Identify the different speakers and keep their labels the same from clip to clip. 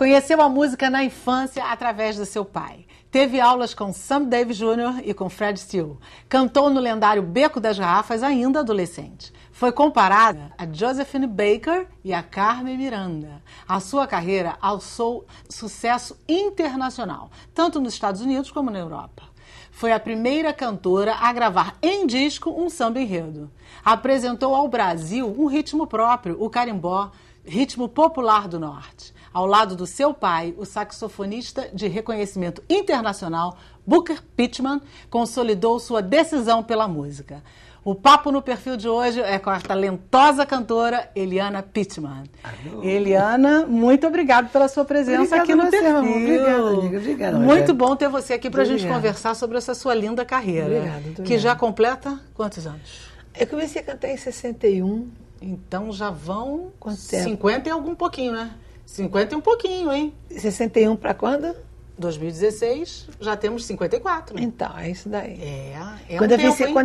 Speaker 1: Conheceu a música na infância através do seu pai. Teve aulas com Sam Davis Jr. e com Fred Steele. Cantou no lendário Beco das Garrafas ainda adolescente. Foi comparada a Josephine Baker e a Carmen Miranda. A sua carreira alçou sucesso internacional, tanto nos Estados Unidos como na Europa. Foi a primeira cantora a gravar em disco um samba-enredo. Apresentou ao Brasil um ritmo próprio, o carimbó, ritmo popular do Norte. Ao lado do seu pai, o saxofonista de reconhecimento internacional, Booker Pittman, consolidou sua decisão pela música. O papo no perfil de hoje é com a talentosa cantora Eliana Pittman.
Speaker 2: Alô.
Speaker 1: Eliana, muito obrigada pela sua presença aqui no perfil.
Speaker 2: Obrigada, amiga. Obrigada.
Speaker 1: Muito bom ter você aqui para a gente conversar sobre essa sua linda carreira.
Speaker 2: Obrigada.
Speaker 1: Que já completa quantos anos?
Speaker 2: Eu comecei a cantar em 61.
Speaker 1: Então já vão
Speaker 2: Quanto tempo?
Speaker 1: 50 e algum pouquinho, né? 50 e um pouquinho, hein?
Speaker 2: 61 para quando?
Speaker 1: 2016, já temos 54.
Speaker 2: Então, é isso daí.
Speaker 1: Quando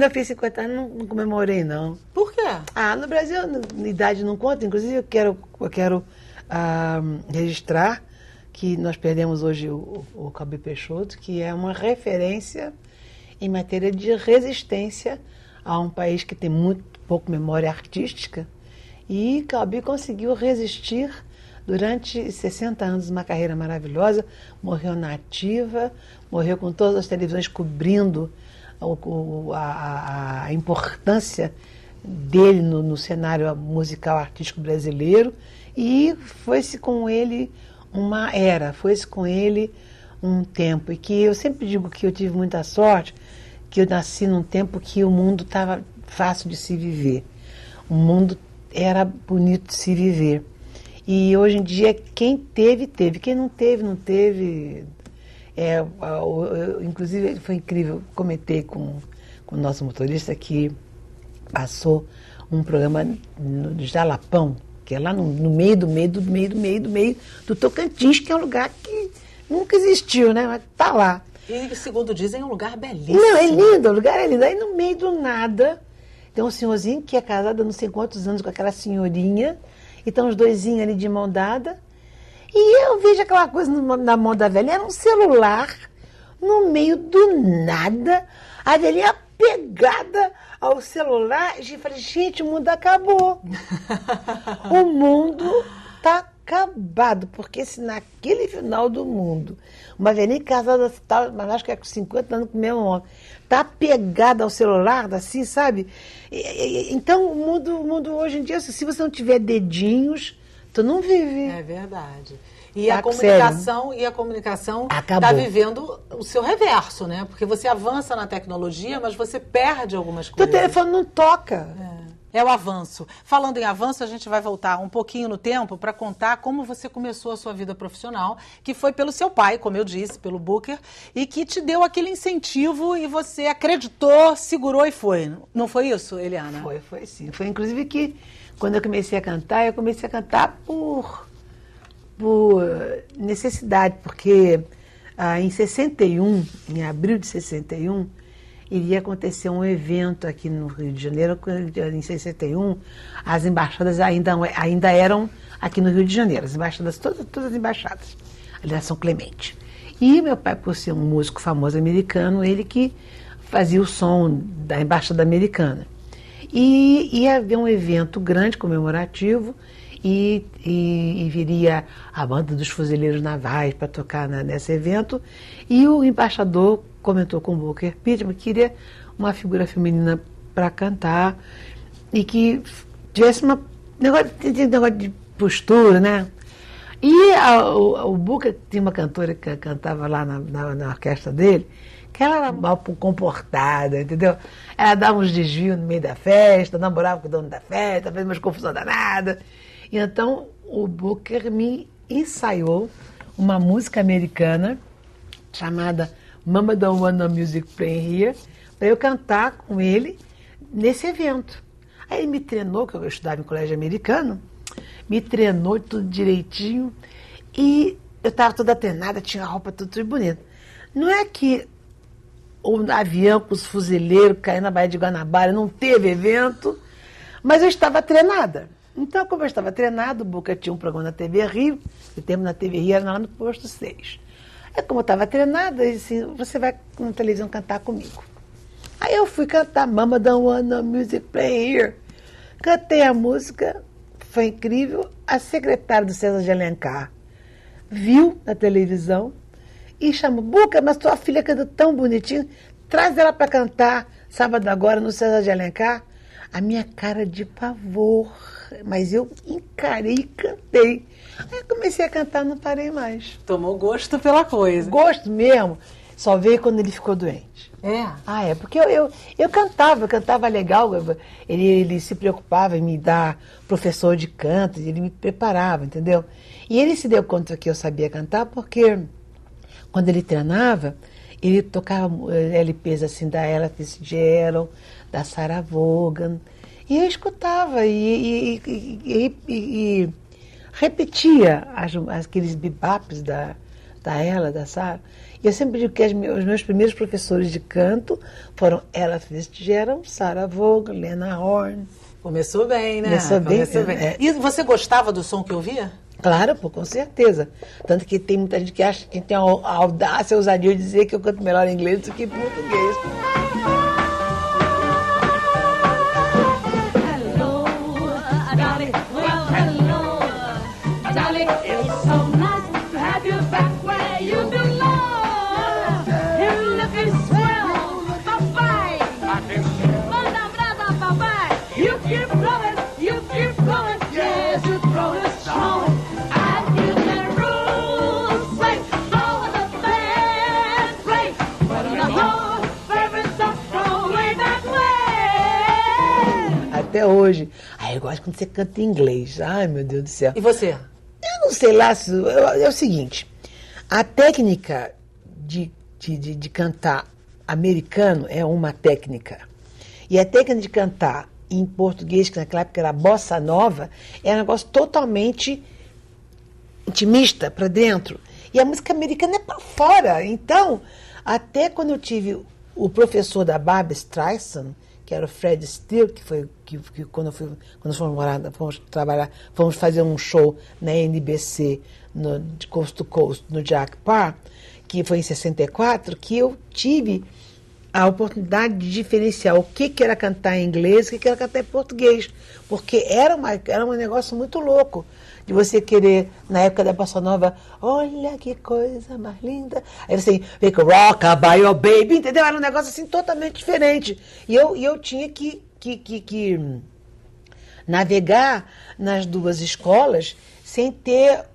Speaker 2: eu fiz 50 anos, não comemorei, não.
Speaker 1: Por quê?
Speaker 2: No Brasil, idade não conta. Inclusive, eu quero registrar que nós perdemos hoje o Calbi Peixoto, que é uma referência em matéria de resistência a um país que tem muito pouco memória artística. E Calbi conseguiu resistir durante 60 anos, uma carreira maravilhosa, morreu na ativa, morreu com todas as televisões cobrindo a importância dele no cenário musical artístico brasileiro, e foi-se com ele uma era, foi-se com ele um tempo, e que eu sempre digo que eu tive muita sorte, que eu nasci num tempo que o mundo estava fácil de se viver, o mundo era bonito de se viver. E hoje em dia, quem teve, teve. Quem não teve, não teve. Inclusive, foi incrível. Comentei com o nosso motorista que passou um programa no Jalapão, que é lá no meio do Tocantins, que é um lugar que nunca existiu, né? Mas tá lá.
Speaker 1: E, segundo dizem, é um lugar belíssimo.
Speaker 2: Não, é lindo, o lugar é lindo. Aí, no meio do nada, tem um senhorzinho que é casado há não sei quantos anos com aquela senhorinha. E estão os doisinhos ali de mão dada. E eu vejo aquela coisa na mão da velhinha, era um celular, no meio do nada, a velhinha pegada ao celular. E eu falei, gente, o mundo acabou. O mundo está acabado, porque se naquele final do mundo, uma velhinha casada, mas acho que é com 50 anos com o mesmo homem, está pegada ao celular, assim, sabe? Então, o mundo hoje em dia, se você não tiver dedinhos, tu não vive.
Speaker 1: É verdade. E a comunicação está vivendo o seu reverso, né? Porque você avança na tecnologia, mas você perde algumas coisas.
Speaker 2: Teu telefone não toca.
Speaker 1: É o avanço. Falando em avanço, a gente vai voltar um pouquinho no tempo para contar como você começou a sua vida profissional, que foi pelo seu pai, como eu disse, pelo Booker, e que te deu aquele incentivo e você acreditou, segurou e foi. Não foi isso, Eliana?
Speaker 2: Foi sim. Foi inclusive que quando eu comecei a cantar por necessidade, porque em 61, em abril de 61, iria acontecer um evento aqui no Rio de Janeiro. Em 61, as embaixadas ainda eram aqui no Rio de Janeiro, as embaixadas, todas as embaixadas, ali na São Clemente. E meu pai, por ser um músico famoso americano, ele que fazia o som da embaixada americana. E ia haver um evento grande, comemorativo, e viria a banda dos Fuzileiros Navais para tocar nesse evento, e o embaixador comentou com o Booker Pittman que queria uma figura feminina para cantar e que tivesse um negócio de postura, né? E o Booker tinha uma cantora que cantava lá na orquestra dele, que ela era mal comportada, entendeu? Ela dava uns desvios no meio da festa, namorava com o dono da festa, fez umas confusão danada. E então o Booker me ensaiou uma música americana chamada Mama Don't Want No Music Playing Here, para eu cantar com ele nesse evento. Aí ele me treinou, que eu estudava em colégio americano, me treinou tudo direitinho, e eu estava toda treinada, tinha a roupa tudo bonita. Não é que o avião com os fuzileiros caindo na Baía de Guanabara não teve evento, mas eu estava treinada. Então, como eu estava treinado, o Boca tinha um programa na TV Rio, o tempo na TV Rio era lá no posto 6. Aí, como eu estava treinada, ele disse assim, você vai na televisão cantar comigo. Aí eu fui cantar Mama Don't Want No Music Play Here. Cantei a música, foi incrível. A secretária do César de Alencar viu na televisão e chamou, Boca, mas tua filha canta tão bonitinho, traz ela para cantar sábado agora no César de Alencar. A minha cara de pavor, mas eu encarei e cantei. Aí eu comecei a cantar, não parei mais.
Speaker 1: Tomou gosto pela coisa.
Speaker 2: Gosto mesmo, só veio quando ele ficou doente.
Speaker 1: É?
Speaker 2: Porque eu cantava legal, ele se preocupava em me dar professor de canto, ele me preparava, entendeu? E ele se deu conta que eu sabia cantar porque quando ele treinava, ele tocava LPs assim da Ella Fitzgerald, da Sarah Vaughan, e eu escutava e repetia aqueles bebaps da Ella, da Sarah. E eu sempre digo que os meus primeiros professores de canto foram Ella Fitzgerald, Sarah Vaughan, Lena Horne.
Speaker 1: Começou bem, né?
Speaker 2: Começou bem.
Speaker 1: E você gostava do som que ouvia?
Speaker 2: Claro, pô, com certeza. Tanto que tem muita gente que acha que tem a audácia, a ousadia de dizer que eu canto melhor em inglês do que em português. Até hoje. Eu gosto quando você canta em inglês. Ai, meu Deus do céu.
Speaker 1: E você?
Speaker 2: Eu não sei lá, é o seguinte, a técnica de cantar americano é uma técnica. E a técnica de cantar em português, que naquela época era bossa nova, é um negócio totalmente intimista, para dentro. E a música americana é para fora. Então, até quando eu tive o professor da Barbra Streisand, que era o Fred Steele, que quando fomos fazer um show na NBC, de Coast to Coast, no Jack Parr, que foi em 64, que eu tive a oportunidade de diferenciar o que era cantar em inglês e o que era cantar em português, porque era um negócio muito louco, de você querer, na época da Bossa Nova, olha que coisa mais linda. Aí você vem com Rockabye Your Baby, entendeu? Era um negócio assim totalmente diferente. E eu tinha que navegar nas duas escolas sem ter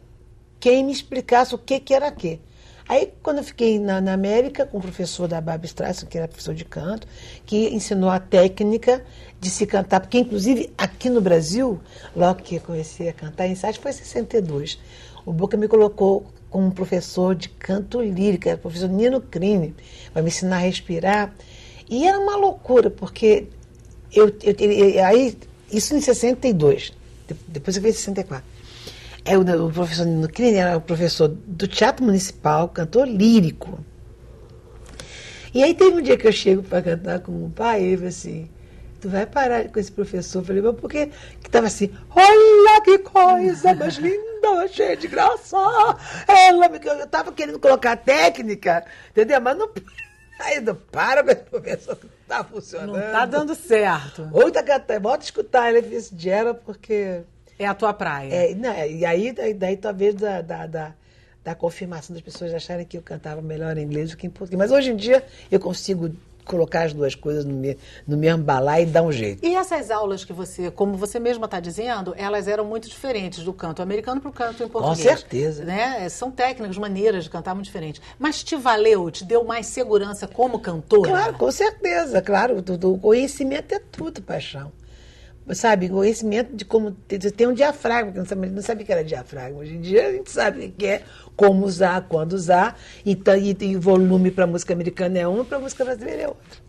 Speaker 2: quem me explicasse o que era o quê. Aí, quando eu fiquei na América, com o professor da Barbra Streisand, que era professor de canto, que ensinou a técnica de se cantar, porque, inclusive, aqui no Brasil, logo que eu comecei a cantar em site, foi em 62. O Boca me colocou como um professor de canto lírico, era o professor Nino Crine, para me ensinar a respirar. E era uma loucura, porque aí, isso em 62, depois eu vi em 64. O professor Nino Crine era o professor do Teatro Municipal, cantor lírico. E aí teve um dia que eu chego para cantar com o pai, e ele falou assim, tu vai parar com esse professor? Eu falei, mas por quê? Que estava assim, olha que coisa mais linda, cheia de graça. Eu estava querendo colocar técnica, entendeu? Mas não... Aí não para com esse professor que não está funcionando.
Speaker 1: Não está dando certo.
Speaker 2: Ou está cantando, volta a escutar, ele fez Gera, porque...
Speaker 1: É a tua praia.
Speaker 2: E aí, daí talvez da confirmação das pessoas acharem que eu cantava melhor em inglês do que em português. Mas hoje em dia eu consigo colocar as duas coisas no mesmo balaio e dar um jeito.
Speaker 1: E essas aulas que você, como você mesma está dizendo, elas eram muito diferentes do canto americano para o canto em português.
Speaker 2: Com certeza.
Speaker 1: Né? São técnicas, maneiras de cantar muito diferentes. Mas te valeu, te deu mais segurança como cantora?
Speaker 2: Claro, com certeza, claro. O conhecimento é tudo, paixão. Sabe, conhecimento de como tem um diafragma, que não sabia que era diafragma. Hoje em dia a gente sabe o que é, como usar, quando usar, e tem volume para música americana é um, para música brasileira é outro.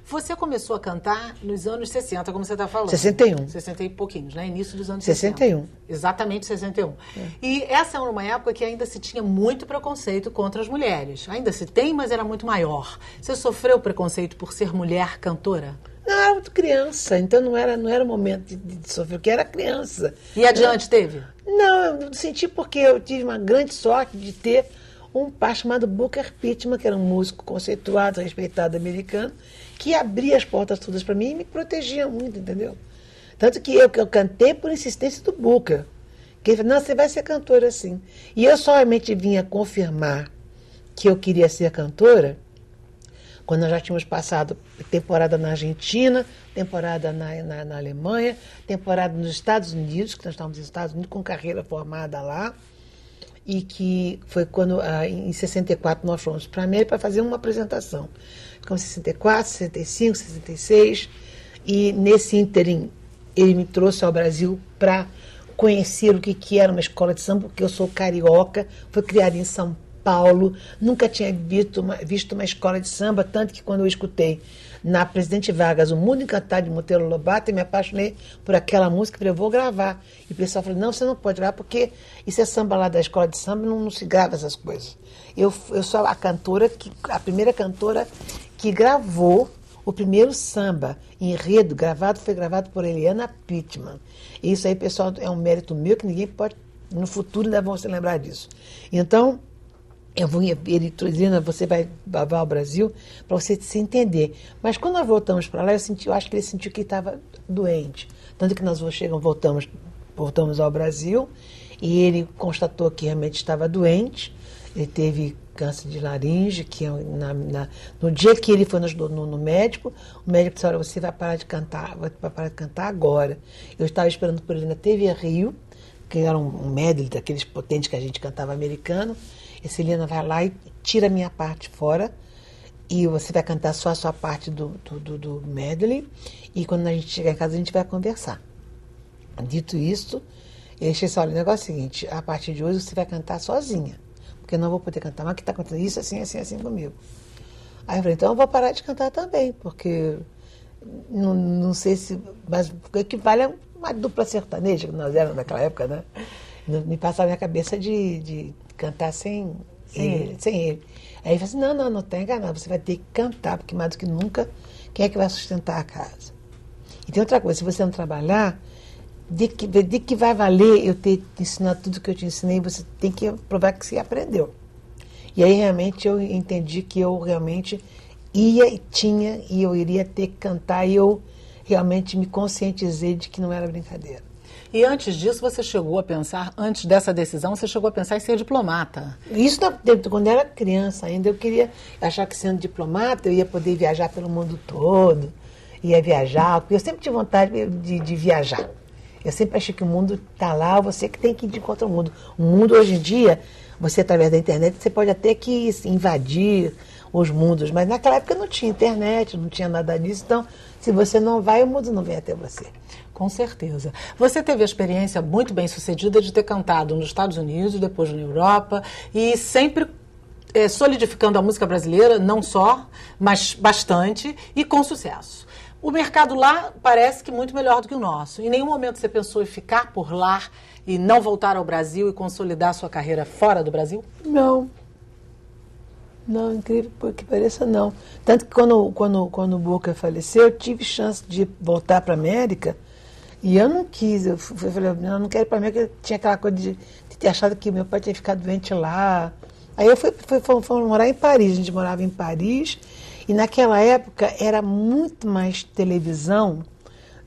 Speaker 1: Você começou a cantar nos anos 60, como você está falando.
Speaker 2: 61.
Speaker 1: 60 e pouquinhos, né? Início dos anos
Speaker 2: 61.
Speaker 1: 60. Exatamente 61. E essa era uma época que ainda se tinha muito preconceito contra as mulheres. Ainda se tem, mas era muito maior. Você sofreu preconceito por ser mulher cantora?
Speaker 2: Não, eu era muito criança, então não era o momento de sofrer, porque era criança.
Speaker 1: E adiante teve?
Speaker 2: Não, eu senti porque eu tive uma grande sorte de ter um pai chamado Booker Pittman, que era um músico conceituado, respeitado americano, que abria as portas todas para mim e me protegia muito, entendeu? Tanto que eu cantei por insistência do Booker. Que ele falou, não, você vai ser cantora assim. E eu somente vinha confirmar que eu queria ser cantora quando nós já tínhamos passado temporada na Argentina, temporada na Alemanha, temporada nos Estados Unidos, que nós estávamos nos Estados Unidos com carreira formada lá, e que foi quando, em 64, nós fomos para a América para fazer uma apresentação. Ficamos em 64, 65, 66, e nesse ínterim ele me trouxe ao Brasil para conhecer o que era uma escola de samba, porque eu sou carioca, fui criada em São Paulo, nunca tinha visto uma escola de samba, tanto que quando eu escutei na Presidente Vargas, O Mundo Encantado de Monteiro Lobato, eu me apaixonei por aquela música, falei, eu vou gravar. E o pessoal falou, não, você não pode gravar, porque isso é samba lá da escola de samba, não se grava essas coisas. Eu sou a primeira cantora que gravou o primeiro samba enredo foi gravado por Eliana Pittman. E isso aí, pessoal, é um mérito meu que ninguém pode, no futuro ainda vão se lembrar disso. Então, ele dizendo, você vai ao Brasil para você se entender. Mas quando nós voltamos para lá, eu acho que ele sentiu que estava doente. Tanto que nós voltamos ao Brasil e ele constatou que realmente estava doente. Ele teve câncer de laringe, que no dia que ele foi no médico, o médico disse, olha, você vai parar de cantar agora. Eu estava esperando por ele na TV Rio, que era um medley daqueles potentes que a gente cantava americano. Esse Helena vai lá e tira a minha parte fora, e você vai cantar só a sua parte do medley, e quando a gente chegar em casa a gente vai conversar. Dito isso, ele disse, olha, o negócio é o seguinte, a partir de hoje você vai cantar sozinha, porque eu não vou poder cantar, mas que está acontecendo isso, assim, assim, assim comigo. Aí eu falei, então eu vou parar de cantar também, porque não sei se, mas o que vale é uma dupla sertaneja, que nós éramos naquela época, né? Me passava na minha cabeça de cantar sem ele. Aí ele falou assim, não tem enganado, você vai ter que cantar, porque mais do que nunca, quem é que vai sustentar a casa? E tem outra coisa, se você não trabalhar, de que vai valer eu ter te ensinado tudo que eu te ensinei, você tem que provar que você aprendeu. E aí realmente eu entendi que eu realmente eu iria ter que cantar, e eu realmente me conscientizei de que não era brincadeira.
Speaker 1: E antes disso, você chegou a pensar, antes dessa decisão, você chegou a pensar em ser diplomata?
Speaker 2: Isso quando eu era criança ainda, eu queria achar que sendo diplomata eu ia poder viajar pelo mundo todo, ia viajar, porque eu sempre tive vontade de viajar. Eu sempre achei que o mundo está lá, você que tem que ir de contra o mundo. O mundo hoje em dia, você através da internet, você pode até que invadir os mundos, mas naquela época não tinha internet, não tinha nada disso, então se você não vai, o mundo não vem até você.
Speaker 1: Com certeza. Você teve a experiência muito bem sucedida de ter cantado nos Estados Unidos, depois na Europa, e sempre solidificando a música brasileira, não só, mas bastante, e com sucesso. O mercado lá parece que muito melhor do que o nosso. Em nenhum momento você pensou em ficar por lá e não voltar ao Brasil e consolidar sua carreira fora do Brasil?
Speaker 2: Não. Não, incrível que pareça, não. Tanto que quando o Booker faleceu, eu tive chance de voltar para a América e eu não quis. Eu falei, não quero ir para a América, porque tinha aquela coisa de ter achado que meu pai tinha ficado doente lá. Aí eu fui morar em Paris, a gente morava em Paris, e naquela época era muito mais televisão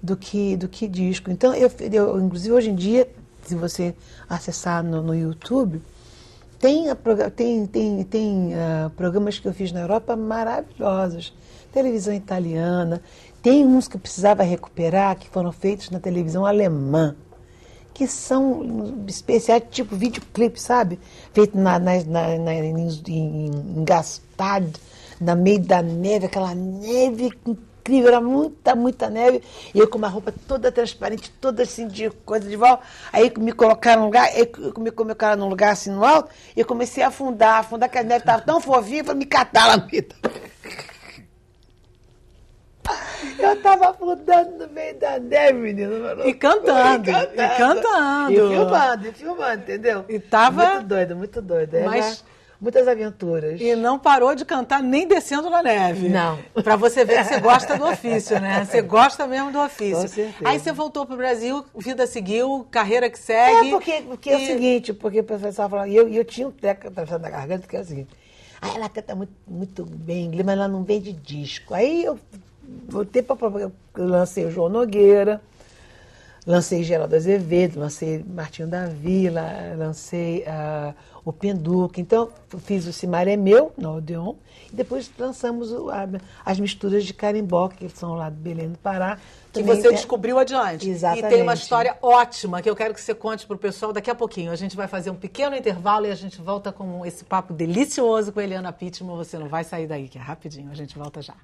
Speaker 2: do que disco. Então, inclusive hoje em dia, se você acessar no YouTube, tem programas que eu fiz na Europa maravilhosos. Televisão italiana. Tem uns que eu precisava recuperar, que foram feitos na televisão alemã, que são especiais, tipo videoclipe, sabe? Feito em Gastad, no meio da neve, aquela neve incrível, era muita neve, e eu com uma roupa toda transparente, toda assim de coisa de volta. Aí me colocaram num lugar, me colocaram num lugar assim no alto, e eu comecei a afundar, que a neve estava tão fofinha, para me catar lá no meio. Eu estava afundando no meio da neve, menino.
Speaker 1: E cantando.
Speaker 2: E filmando, entendeu?
Speaker 1: E tava...
Speaker 2: Muito doido. muitas aventuras.
Speaker 1: E não parou de cantar nem descendo na neve.
Speaker 2: Não.
Speaker 1: Pra você ver que você gosta do ofício, né? Você gosta mesmo do ofício.
Speaker 2: Com certeza.
Speaker 1: Aí você voltou pro Brasil, vida seguiu, carreira que segue.
Speaker 2: Porque é o seguinte, porque o professor falava, e eu tinha um treco atravessando a garganta, que é o seguinte, ela canta muito, muito bem inglês, mas ela não vende disco. Aí eu voltei para eu lancei o João Nogueira, lancei Geraldo Azevedo, lancei Martinho da Vila, lancei o Penduca. Então, fiz o Cimar é Meu, no Odeon, e depois lançamos as misturas de carimbó, que são lá do Belém do Pará.
Speaker 1: Que você descobriu adiante.
Speaker 2: Exatamente.
Speaker 1: E tem uma história ótima que eu quero que você conte para o pessoal daqui a pouquinho. A gente vai fazer um pequeno intervalo e a gente volta com esse papo delicioso com a Eliana Pittman. Você não vai sair daí, que é rapidinho. A gente volta já.